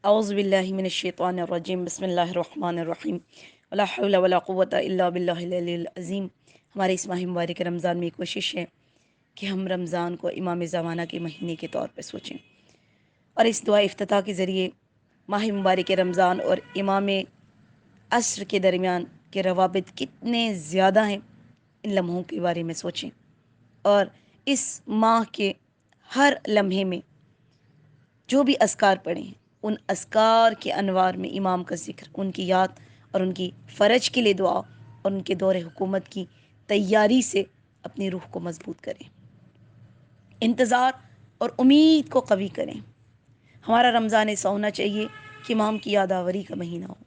اعوذ باللہ من الشیطان الرجیم بسم اللہ الرحمن الرحیم ولا حول ولا قوت الا باللہ العلی العظیم۔ ہمارے اس ماہ مبارک رمضان میں کوشش ہے کہ ہم رمضان کو امام زمانہ کے مہینے کے طور پہ سوچیں، اور اس دعا افتتاح کے ذریعے ماہ مبارک رمضان اور امام عصر کے درمیان کے روابط کتنے زیادہ ہیں ان لمحوں کے بارے میں سوچیں، اور اس ماہ کے ہر لمحے میں جو بھی اذکار پڑھیں ان اذکار کے انوار میں امام کا ذکر، ان کی یاد اور ان کی فرج کے لیے دعا اور ان کے دور حکومت کی تیاری سے اپنی روح کو مضبوط کریں، انتظار اور امید کو قوی کریں۔ ہمارا رمضان ایسا ہونا چاہیے کہ امام کی یاد آوری کا مہینہ ہو،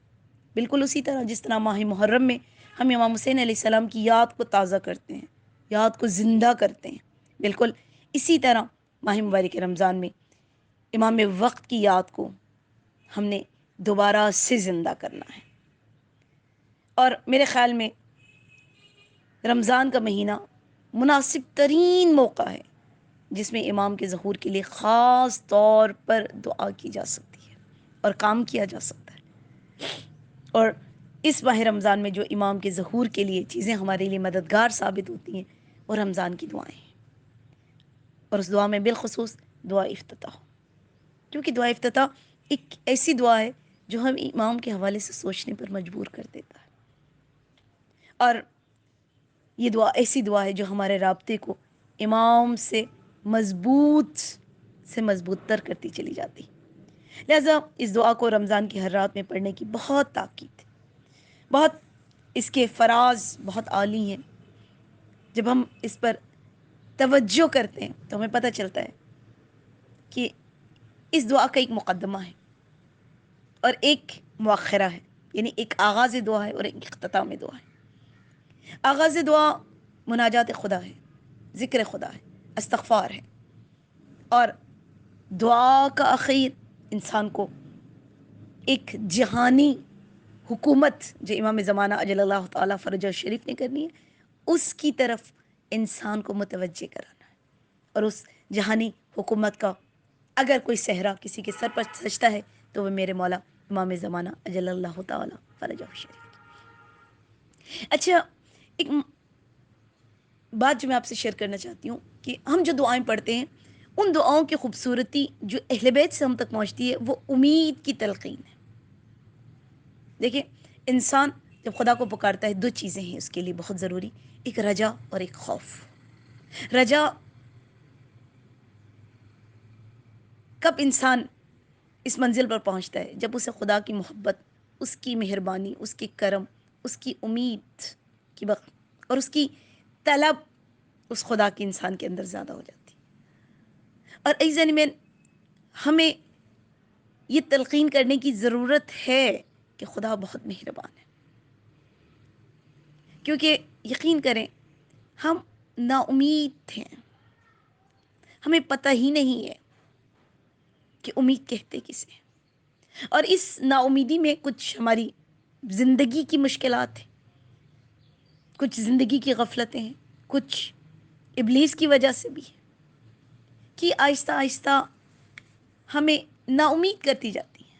بالکل اسی طرح جس طرح ماہ محرم میں ہم امام حسین علیہ السلام کی یاد کو تازہ کرتے ہیں، یاد کو زندہ کرتے ہیں، بالکل اسی طرح ماہ مبارک رمضان میں امام وقت کی یاد کو ہم نے دوبارہ سے زندہ کرنا ہے۔ اور میرے خیال میں رمضان کا مہینہ مناسب ترین موقع ہے جس میں امام کے ظہور کے لیے خاص طور پر دعا کی جا سکتی ہے اور کام کیا جا سکتا ہے۔ اور اس ماہ رمضان میں جو امام کے ظہور کے لیے چیزیں ہمارے لیے مددگار ثابت ہوتی ہیں وہ رمضان کی دعائیں ہیں، اور اس دعا میں بالخصوص دعا افتتاح، کیونکہ دعا افتتاح ایک ایسی دعا ہے جو ہم امام کے حوالے سے سوچنے پر مجبور کر دیتا ہے، اور یہ دعا ایسی دعا ہے جو ہمارے رابطے کو امام سے مضبوط تر کرتی چلی جاتی۔ لہذا اس دعا کو رمضان کی ہر رات میں پڑھنے کی بہت تاکید ہے، بہت اس کے فراز بہت عالی ہیں۔ جب ہم اس پر توجہ کرتے ہیں تو ہمیں پتہ چلتا ہے کہ اس دعا کا ایک مقدمہ ہے اور ایک مؤخرہ ہے، یعنی ایک آغاز دعا ہے اور ایک اختتام دعا ہے۔ آغاز دعا مناجات خدا ہے، ذکر خدا ہے، استغفار ہے، اور دعا کا اخیر انسان کو ایک جہانی حکومت جو امام زمانہ اجل اللہ تعالیٰ فرجہ شریف نے کرنی ہے اس کی طرف انسان کو متوجہ کرانا ہے، اور اس جہانی حکومت کا اگر کوئی صحرا کسی کے سر پر سجتا ہے تو وہ میرے مولا امام زمانہ اجل اللہ تعالیٰ فرجہ شریف۔ اچھا، ایک بات جو میں آپ سے شیئر کرنا چاہتی ہوں کہ ہم جو دعائیں پڑھتے ہیں ان دعاؤں کی خوبصورتی جو اہل بیت سے ہم تک پہنچتی ہے وہ امید کی تلقین ہے۔ دیکھیں، انسان جب خدا کو پکارتا ہے دو چیزیں ہیں اس کے لیے بہت ضروری، ایک رجا اور ایک خوف۔ رجا کب انسان اس منزل پر پہنچتا ہے؟ جب اسے خدا کی محبت، اس کی مہربانی، اس کے کرم، اس کی امید کی اور اس کی طلب اس خدا کی انسان کے اندر زیادہ ہو جاتی۔ اور ایزن میں ہمیں یہ تلقین کرنے کی ضرورت ہے کہ خدا بہت مہربان ہے، کیونکہ یقین کریں ہم نا امید تھے، ہمیں پتہ ہی نہیں ہے کہ امید کہتے کسے، اور اس نا امیدی میں کچھ ہماری زندگی کی مشکلات ہیں، کچھ زندگی کی غفلتیں ہیں، کچھ ابلیس کی وجہ سے بھی ہے کہ آہستہ آہستہ ہمیں نا امید کرتی جاتی ہے۔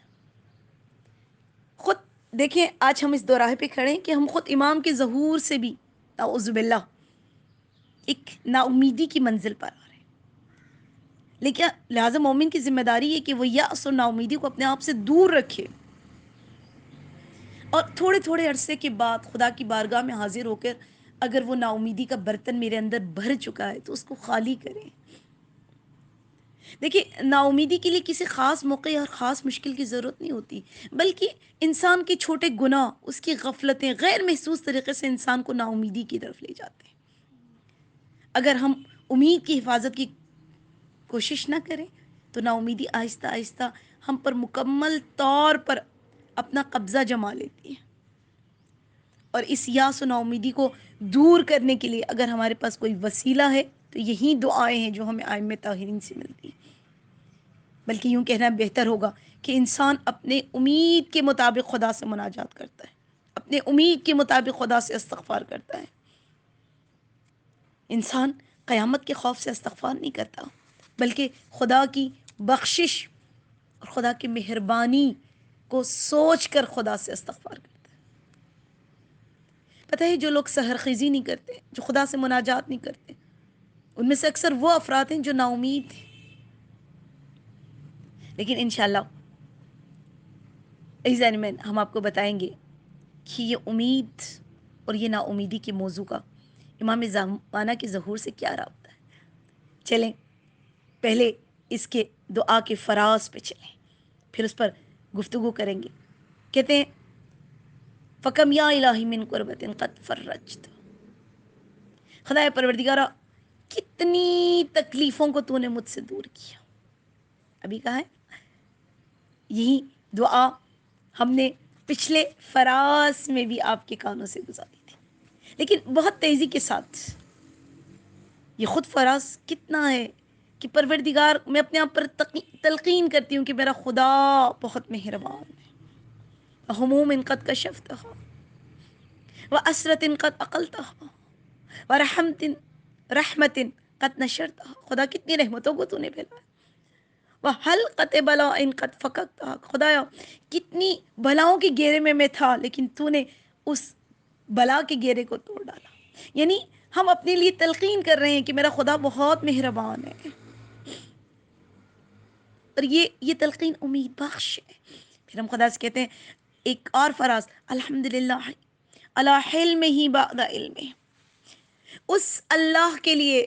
خود دیکھیں آج ہم اس دوراہے پہ کھڑے ہیں کہ ہم خود امام کے ظہور سے بھی اعوذ باللہ ایک نا امیدی کی منزل پر آ رہے ہیں، لیکن لہٰذا مومن کی ذمہ داری ہے کہ وہ یأس اور نا امیدی کو اپنے آپ سے دور رکھے، اور تھوڑے تھوڑے عرصے کے بعد خدا کی بارگاہ میں حاضر ہو کر اگر وہ نا امیدی کا برتن میرے اندر بھر چکا ہے تو اس کو خالی کریں۔ دیکھیں، نا امیدی کے لیے کسی خاص موقع اور خاص مشکل کی ضرورت نہیں ہوتی، بلکہ انسان کے چھوٹے گناہ، اس کی غفلتیں غیر محسوس طریقے سے انسان کو نا امیدی کی طرف لے جاتے ہیں۔ اگر ہم امید کی حفاظت کی کوشش نہ کریں تو نا امیدی آہستہ آہستہ ہم پر مکمل طور پر اپنا قبضہ جما لیتی ہے، اور اس یاس و نا امیدی کو دور کرنے کے لیے اگر ہمارے پاس کوئی وسیلہ ہے تو یہی دعائیں ہیں جو ہمیں ائمہ طاہرین سے ملتی ہیں۔ بلکہ یوں کہنا بہتر ہوگا کہ انسان اپنے امید کے مطابق خدا سے مناجات کرتا ہے، اپنے امید کے مطابق خدا سے استغفار کرتا ہے۔ انسان قیامت کے خوف سے استغفار نہیں کرتا، بلکہ خدا کی بخشش اور خدا کی مہربانی کو سوچ کر خدا سے استغفار کرتا ہے۔ پتہ ہے جو لوگ سحر خیزی نہیں کرتے، جو خدا سے مناجات نہیں کرتے، ان میں سے اکثر وہ افراد ہیں جو نا امید ہیں۔ لیکن انشاءاللہ عزیزان میں ہم آپ کو بتائیں گے کہ یہ امید اور یہ نا امیدی کے موضوع کا امام زمانہ کے ظہور سے کیا رابطہ ہے۔ چلیں پہلے اس کے دعا کے فراز پہ چلیں، پھر اس پر گفتگو کریں گے۔ کہتے ہیں فَكَمْ يَا إِلَٰهِ مِن قُرْبَةٍ قَدْ فَرَّجْتُ، خدائے پروردگارہ کتنی تکلیفوں کو تو نے مجھ سے دور کیا۔ ابھی کہا ہے یہی دعا ہم نے پچھلے فراز میں بھی آپ کے کانوں سے گزاری تھی، لیکن بہت تیزی کے ساتھ۔ یہ خود فراز کتنا ہے کہ پروردگار، میں اپنے آپ پر تلقین کرتی ہوں کہ میرا خدا بہت مہربان ہے۔ ہموم قد کشفتہا واسرت قد اقلتہا رحمت قد نشرتہا، خدا کتنی رحمتوں کو تو نے پھیلایا۔ وحلقت بلاء قد فککتہا، خدایا کتنی بلاؤں کے گھیرے میں تھا لیکن تو نے اس بلا کے گھیرے کو توڑ ڈالا۔ یعنی ہم اپنے لیے تلقین کر رہے ہیں کہ میرا خدا بہت مہربان ہے، اور یہ تلقین امید بخش ہے۔ پھر ہم خدا سے کہتے ہیں ایک اور فراز، الحمدللہ علی حلمہ بعد علمہ، اس اللہ کے لیے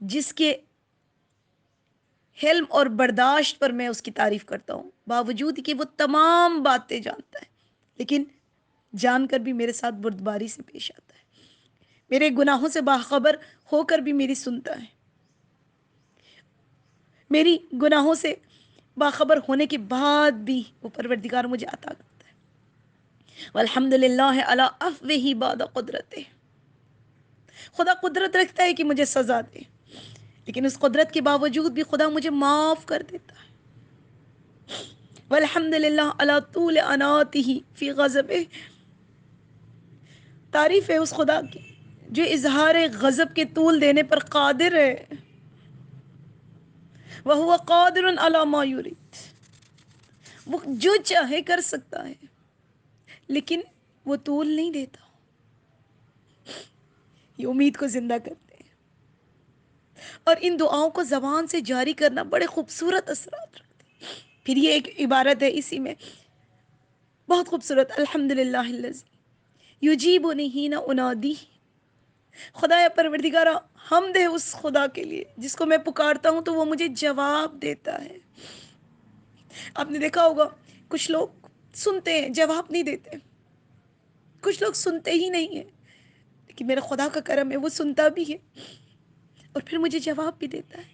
جس کے حلم اور برداشت پر میں اس کی تعریف کرتا ہوں، باوجود کہ وہ تمام باتیں جانتا ہے، لیکن جان کر بھی میرے ساتھ بردباری سے پیش آتا ہے، میرے گناہوں سے باخبر ہو کر بھی میری سنتا ہے، میری گناہوں سے باخبر ہونے کے بعد بھی وہ پروردگار مجھے عطا کرتا ہے۔ والحمدللہ علی عفوہ بعد قدرتہ، خدا قدرت رکھتا ہے کہ مجھے سزا دے، لیکن اس قدرت کے باوجود بھی خدا مجھے معاف کر دیتا ہے۔ والحمدللہ علی طول اناتہ فی غضبہ، تعریف ہے اس خدا کی جو اظہار غضب کے طول دینے پر قادر ہے۔ وَهُوَ قَادِرٌ عَلَى مَا يُرِيدُ، وہ جو چاہے کر سکتا ہے لیکن وہ طول نہیں دیتا۔ یہ امید کو زندہ کرتے ہیں، اور ان دعاؤں کو زبان سے جاری کرنا بڑے خوبصورت اثرات رکھتے ہیں۔ پھر یہ ایک عبارت ہے اسی میں بہت خوبصورت، الحمدللہ الذی یجیبنی حین انادی، خدایا پروردگارہ حمد ہے اس خدا کے لیے جس کو میں پکارتا ہوں تو وہ مجھے جواب دیتا ہے۔ آپ نے دیکھا ہوگا کچھ لوگ سنتے ہیں جواب نہیں دیتے، کچھ لوگ سنتے ہی نہیں ہیں، لیکن میرا خدا کا کرم ہے وہ سنتا بھی ہے اور پھر مجھے جواب بھی دیتا ہے۔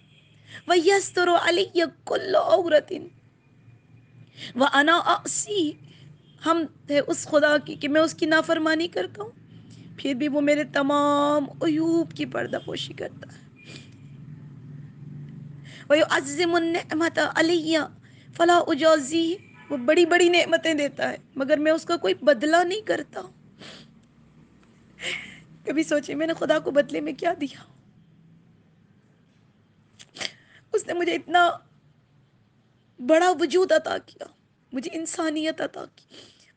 وَيَسْتُرُ عَلَيَّ كُلَّ عَوْرَةٍ وَأَنَا أَعْصِيهِ، حمد ہے اس خدا کی کہ میں اس کی نافرمانی کرتا ہوں پھر بھی وہ میرے تمام عیوب کی پردہ پوشی کرتا ہے۔ وَيُعَزِّمُ النِّعْمَةَ عَلَيَّ فَلَا أُجَازِيهِ، وہ بڑی بڑی نعمتیں دیتا ہے مگر میں اس کا کوئی بدلہ نہیں کرتا۔ کبھی سوچے میں نے خدا کو بدلے میں کیا دیا؟ اس نے مجھے اتنا بڑا وجود عطا کیا، مجھے انسانیت عطا کی،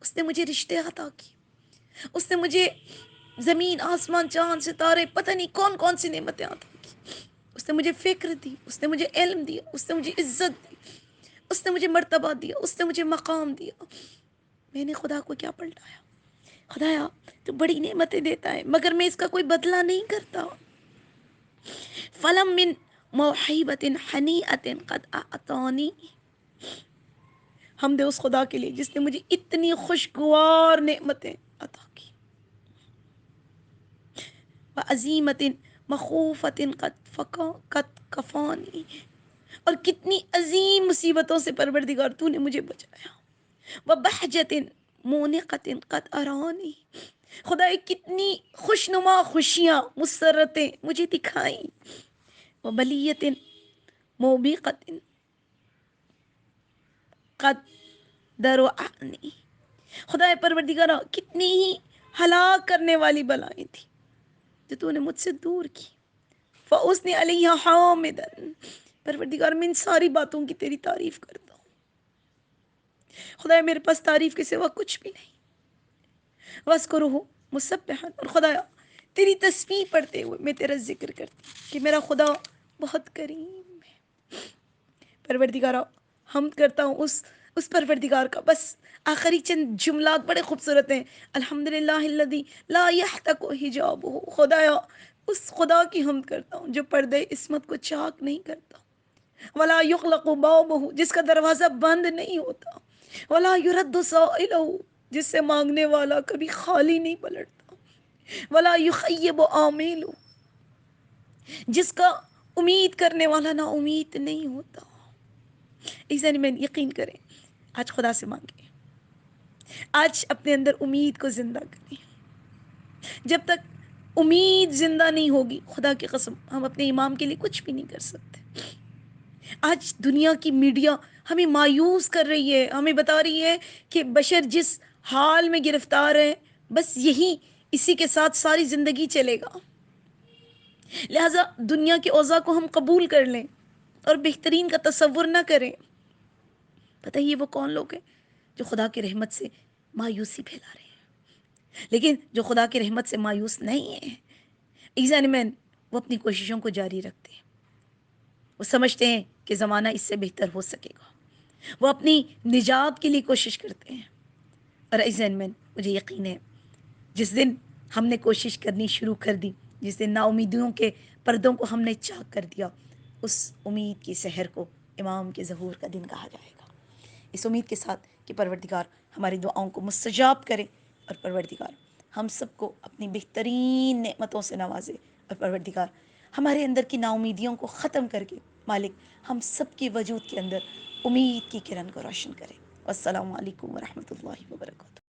اس نے مجھے رشتے عطا کی، اس نے مجھے زمین آسمان چاند ستارے پتہ نہیں کون کون سی نعمتیں عطا کی، اس نے مجھے فکر دی، اس نے مجھے علم دیا، اس نے مجھے عزت دی، اس نے مجھے مرتبہ دیا، اس نے مجھے مقام دیا۔ میں نے خدا کو کیا پلٹایا؟ خدایا تو بڑی نعمتیں دیتا ہے مگر میں اس کا کوئی بدلہ نہیں کرتا۔ فلم من موہبۃ ہنیئۃ قد اعطانی، حمد اس خدا کے لیے جس نے مجھے اتنی خوشگوار نعمتیں عطا کی۔ وعزیمۃ مخوفۃ قد کفانی، اور کتنی عظیم مصیبتوں سے پروردگار تو نے مجھے بچایا۔ وبہجۃ مونقۃ قد ارانی، خدا کتنی خوشنما خوشیاں مسرتیں مجھے دکھائیں۔ وبلیۃ موبقۃ قد درعنی، خدا پروردگارہ کتنی ہی ہلاک کرنے والی بلائیں تھیں جو تو نے مجھ سے دور کی۔ فَأُثْنِي عَلَيْهَا حَامِدًا، پروردگار میں ان ساری باتوں کی تیری تعریف کرتا ہوں. خدایا میرے پاس تعریف کے سوا کچھ بھی نہیں. وَاذْكُرُهُ مُسَبِّحًا، اور خدایا تیری تسبیح پڑھتے ہوئے میں تیرا ذکر کرتی ہوں کہ میرا خدا بہت کریم ہے. پروردگارا حمد کرتا ہوں اس پروردگار کا. بس آخری چند جملات بڑے خوبصورت ہیں. الحمدللہ الذی لا یحتق حجابہ، خدایا اس خدا کی حمد کرتا ہوں جو پردے عصمت کو چاک نہیں کرتا. ولا یغلق بابہ، جس کا دروازہ بند نہیں ہوتا. ولا یرد سائلہ، جس سے مانگنے والا کبھی خالی نہیں پلٹتا. ولا یخیب آمیل، جس کا امید کرنے والا نا امید نہیں ہوتا. ایسا میں یقین کریں، آج خدا سے مانگیں، آج اپنے اندر امید کو زندہ کریں. جب تک امید زندہ نہیں ہوگی، خدا کی قسم ہم اپنے امام کے لیے کچھ بھی نہیں کر سکتے. آج دنیا کی میڈیا ہمیں مایوس کر رہی ہے، ہمیں بتا رہی ہے کہ بشر جس حال میں گرفتار ہے بس اسی کے ساتھ ساری زندگی چلے گا. لہٰذا دنیا کے اوضاع کو ہم قبول کر لیں اور بہترین کا تصور نہ کریں. پتہ ہی وہ کون لوگ ہیں جو خدا کی رحمت سے مایوسی پھیلا رہے ہیں، لیکن جو خدا کی رحمت سے مایوس نہیں ہیں ایزن مین، وہ اپنی کوششوں کو جاری رکھتے ہیں. وہ سمجھتے ہیں کہ زمانہ اس سے بہتر ہو سکے گا، وہ اپنی نجات کے لیے کوشش کرتے ہیں. اور ایزن مین، مجھے یقین ہے جس دن ہم نے کوشش کرنی شروع کر دی، جس دن نا امیدیوں کے پردوں کو ہم نے چاک کر دیا، اس امید کی سحر کو امام کے ظہور کا دن کہا جائے گا. اس امید کے ساتھ کہ پروردگار ہماری دعاؤں کو مستجاب کرے اور پروردگار ہم سب کو اپنی بہترین نعمتوں سے نوازے، اور پروردگار ہمارے اندر کی نا امیدیوں کو ختم کر کے مالک ہم سب کے وجود کے اندر امید کی کرن کو روشن کرے. السلام علیکم ورحمۃ اللہ وبرکاتہ.